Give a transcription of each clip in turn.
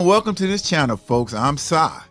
Welcome to this channel, folks. I'm Cy.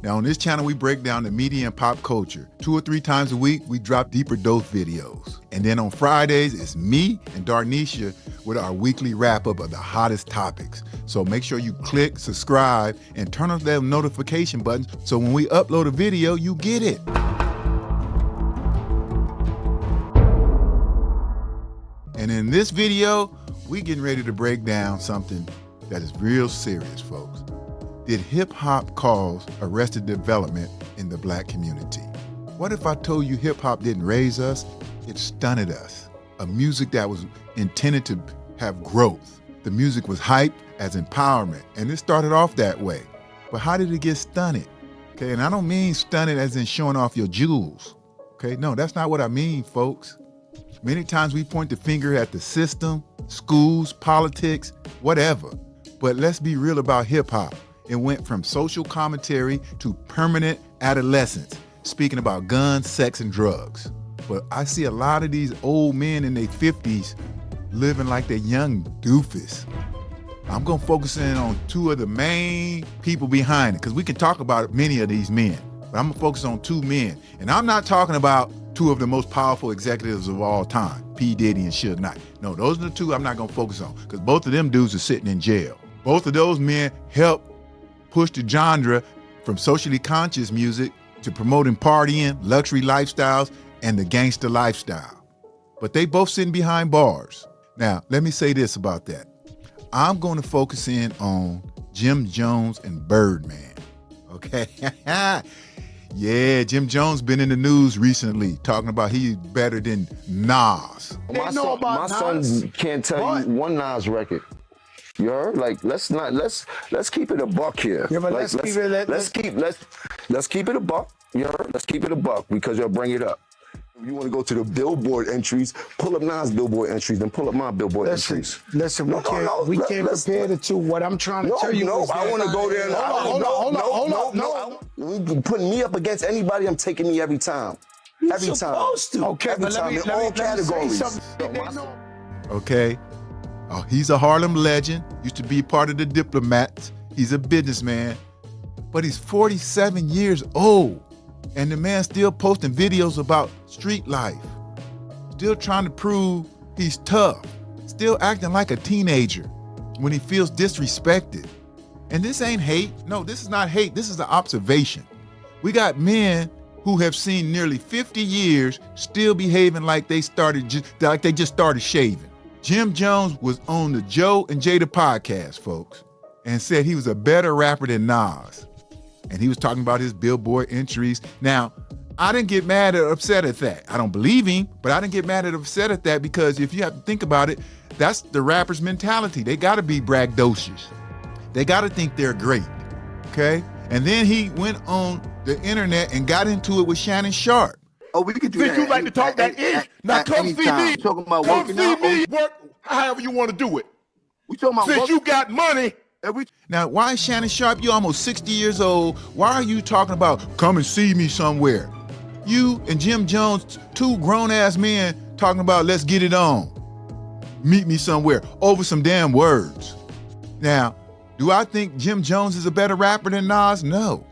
Now, on this channel, we break down the media and pop culture. 2 or 3 times a week, we drop deeper dose videos. And then on Fridays, it's me and Darnisha with our weekly wrap-up of the hottest topics. So make sure you click, subscribe, and turn on that notification button so when we upload a video, you get it. And in this video, we getting ready to break down something that is real serious, folks. Did hip-hop cause arrested development in the Black community? What if I told you hip-hop didn't raise us, it stunted us? A music that was intended to have growth. The music was hyped as empowerment, and it started off that way. But how did it get stunted? Okay, and I don't mean stunted as in showing off your jewels. Okay, no, that's not what I mean, folks. Many times we point the finger at the system, schools, politics, whatever. But let's be real about hip-hop. It went from social commentary to permanent adolescence, speaking about guns, sex, and drugs. But I see a lot of these old men in their 50s living like they're young doofies. I'm gonna focus in on 2 of the main people behind it, because we can talk about many of these men, but I'm gonna focus on 2 men. And I'm not talking about 2 of the most powerful executives of all time, P. Diddy and Suge Knight. No, those are the 2 I'm not gonna focus on, because both of them dudes are sitting in jail. Both of those men helped push the genre from socially conscious music to promoting partying, luxury lifestyles, and the gangster lifestyle. But they both sitting behind bars. Now, let me say this about that. I'm going to focus in on Jim Jones and Birdman, okay? Yeah, Jim Jones been in the news recently talking about he's better than Nas. My son can't tell you one Nas record. You heard? Like, let's keep it a buck here. Yeah, but like, let's keep it a buck. You heard? Let's keep it a buck, because you'll bring it up. If you want to go to the Billboard entries, pull up Nas Billboard entries, then pull up my Billboard entries. Listen, we can't compare the 2. What I'm trying to tell you is I want to go there. Hold on. You putting me up against anybody, I'm taking me every time. Every time. Supposed to. Okay, every time in all categories. Okay. Oh, he's a Harlem legend, used to be part of the Diplomats. He's a businessman, but he's 47 years old, and the man's still posting videos about street life, still trying to prove he's tough, still acting like a teenager when he feels disrespected. And this ain't hate. No, this is not hate. This is an observation. We got men who have seen nearly 50 years still behaving like they just started shaving. Jim Jones was on the Joe and Jada podcast, folks, and said he was a better rapper than Nas. And he was talking about his Billboard entries. Now, I didn't get mad or upset at that. I don't believe him, but I didn't get mad or upset at that, because if you have to think about it, that's the rapper's mentality. They gotta be braggadocious. They gotta think they're great, okay? And then he went on the internet and got into it with Shannon Sharp. Oh, we could do that. You like to talk that ish. Now come see me. Talking about come working see out. me. Work however you want to do it. We talking about since you got money. Now, why is Shannon Sharp? You almost 60 years old. Why are you talking about come and see me somewhere? You and Jim Jones, 2 grown-ass men talking about let's get it on. Meet me somewhere over some damn words. Now, do I think Jim Jones is a better rapper than Nas? No.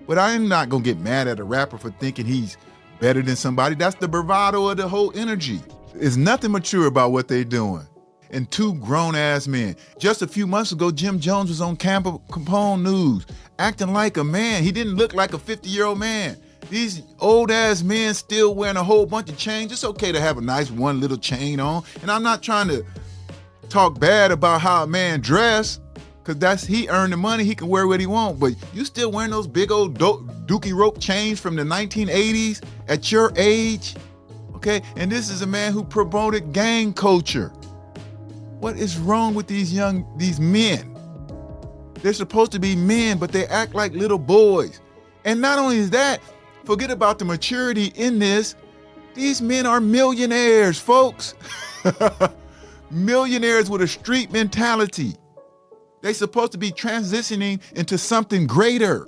But I am not gonna get mad at a rapper for thinking he's better than somebody. That's the bravado of the whole energy. There's nothing mature about what they're doing. And 2 grown-ass men. Just a few months ago, Jim Jones was on Capone News, acting like a man. He didn't look like a 50-year-old man. These old-ass men still wearing a whole bunch of chains. It's okay to have a nice one little chain on. And I'm not trying to talk bad about how a man dress, because he earned the money, he can wear what he wants, but you still wearing those big old dookie rope chains from the 1980s at your age, okay? And this is a man who promoted gang culture. What is wrong with these men? They're supposed to be men, but they act like little boys. And not only is that, forget about the maturity in this, these men are millionaires, folks. Millionaires with a street mentality. They're supposed to be transitioning into something greater.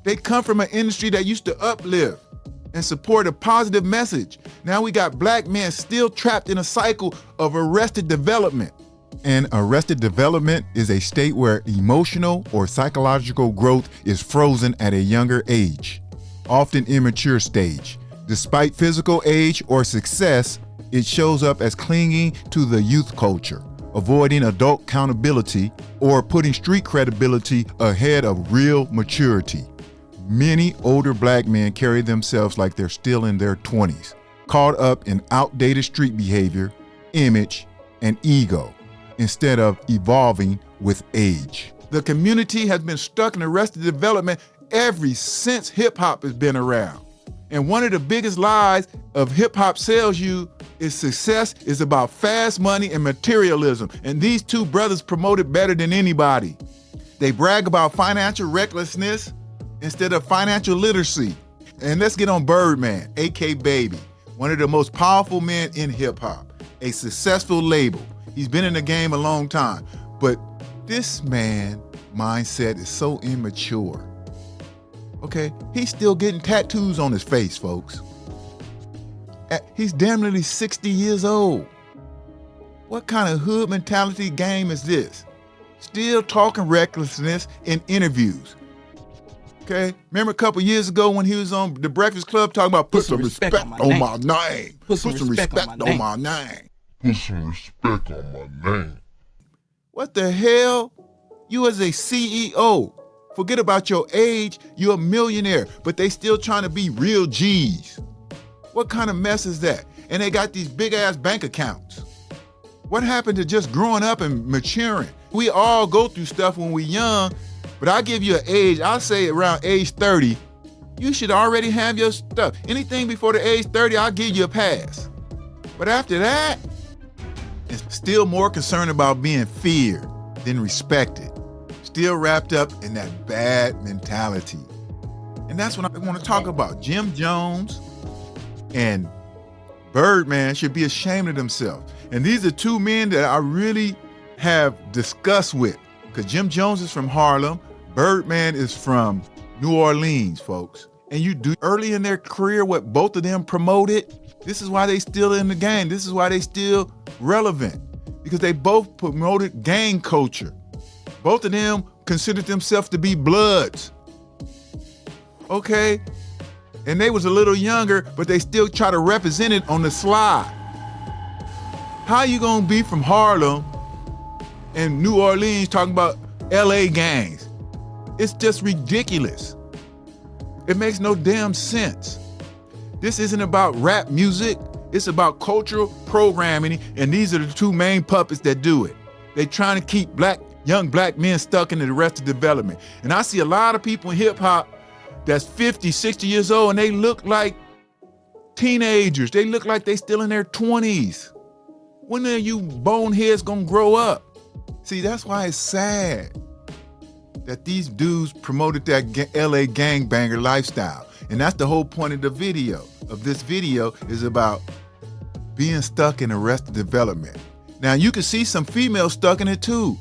They come from an industry that used to uplift and support a positive message. Now we got Black men still trapped in a cycle of arrested development. And arrested development is a state where emotional or psychological growth is frozen at a younger age, often immature stage. Despite physical age or success, it shows up as clinging to the youth culture, avoiding adult accountability, or putting street credibility ahead of real maturity. Many older black men carry themselves like they're still in their 20s, caught up in outdated street behavior, image, and ego, instead of evolving with age. The community has been stuck in arrested development ever since hip hop has been around. And one of the biggest lies of hip hop sells you is success is about fast money and materialism. And these two brothers promote it better than anybody. They brag about financial recklessness instead of financial literacy. And let's get on Birdman, AK Baby, one of the most powerful men in hip hop, a successful label. He's been in the game a long time, but this man mindset is so immature. Okay, he's still getting tattoos on his face, folks. He's damn nearly 60 years old. What kind of hood mentality game is this? Still talking recklessness in interviews. Okay, remember a couple years ago when he was on The Breakfast Club talking about put some respect on my name. Put some respect on my name. Put some respect on my name. What the hell? You as a CEO, forget about your age, you're a millionaire, but they still trying to be real G's. What kind of mess is that? And they got these big ass bank accounts. What happened to just growing up and maturing? We all go through stuff when we're young, but I'll give you an age, I'll say around age 30, you should already have your stuff. Anything before the age 30, I'll give you a pass. But after that, it's still more concerned about being feared than respected. Still wrapped up in that bad mentality. And that's what I want to talk about. Jim Jones and Birdman should be ashamed of themselves. And these are two men that I really have discussed with, because Jim Jones is from Harlem, Birdman is from New Orleans, folks. And you do early in their career what both of them promoted. This is why they still in the game. This is why they still relevant, because they both promoted gang culture. Both of them considered themselves to be Bloods. Okay? And they was a little younger, but they still try to represent it on the slide. How you gonna be from Harlem and New Orleans talking about LA gangs? It's just ridiculous. It makes no damn sense. This isn't about rap music, it's about cultural programming, and these are the two main puppets that do it. They trying to keep young black men stuck in the Arrested Development. And I see a lot of people in hip hop that's 50, 60 years old, and they look like teenagers. They look like they still in their 20s. When are you boneheads gonna grow up? See, that's why it's sad that these dudes promoted that LA gangbanger lifestyle. And that's the whole point of the video, of this video, is about being stuck in Arrested Development. Now, you can see some females stuck in it too.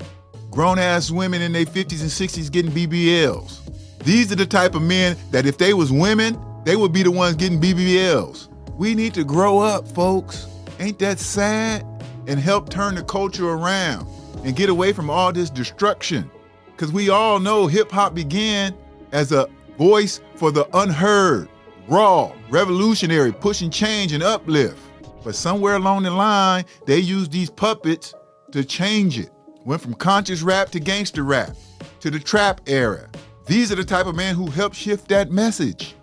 Grown-ass women in their 50s and 60s getting BBLs. These are the type of men that if they was women, they would be the ones getting BBLs. We need to grow up, folks. Ain't that sad? And help turn the culture around and get away from all this destruction. Because we all know hip-hop began as a voice for the unheard, raw, revolutionary, pushing change and uplift. But somewhere along the line, they used these puppets to change it. Went from conscious rap to gangster rap, to the trap era. These are the type of men who help shift that message,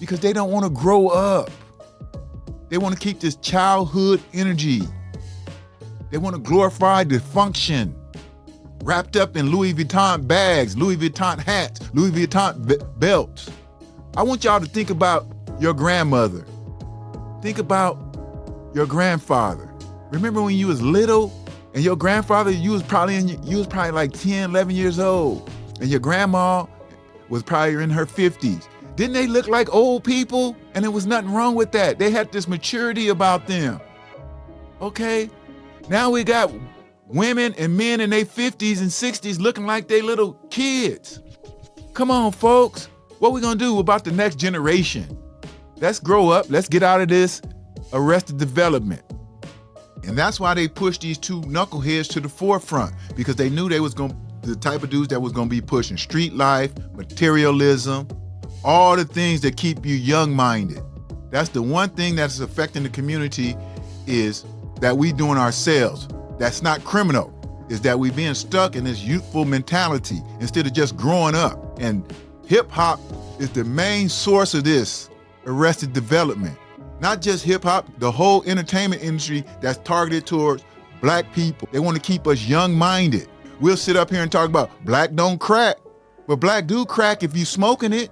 because they don't want to grow up. They want to keep this childhood energy. They want to glorify dysfunction, wrapped up in Louis Vuitton bags, Louis Vuitton hats, Louis Vuitton belts. I want y'all to think about your grandmother. Think about your grandfather. Remember when you was little and your grandfather, you was probably like 10, 11 years old, and your grandma was probably in her 50s. Didn't they look like old people? And there was nothing wrong with that. They had this maturity about them. Okay? Now we got women and men in their 50s and 60s looking like they little kids. Come on, folks. What we gonna do about the next generation? Let's grow up. Let's get out of this Arrested Development And that's why they pushed these two knuckleheads to the forefront, because they knew they was the type of dudes that was gonna be pushing street life, materialism, all the things that keep you young-minded. That's the one thing that's affecting the community, is that we doing ourselves. That's not criminal, is that we being stuck in this youthful mentality instead of just growing up. And hip hop is the main source of this arrested development. Not just hip hop, the whole entertainment industry that's targeted towards black people. They want to keep us young-minded. We'll sit up here and talk about black don't crack, but black do crack if you smoking it.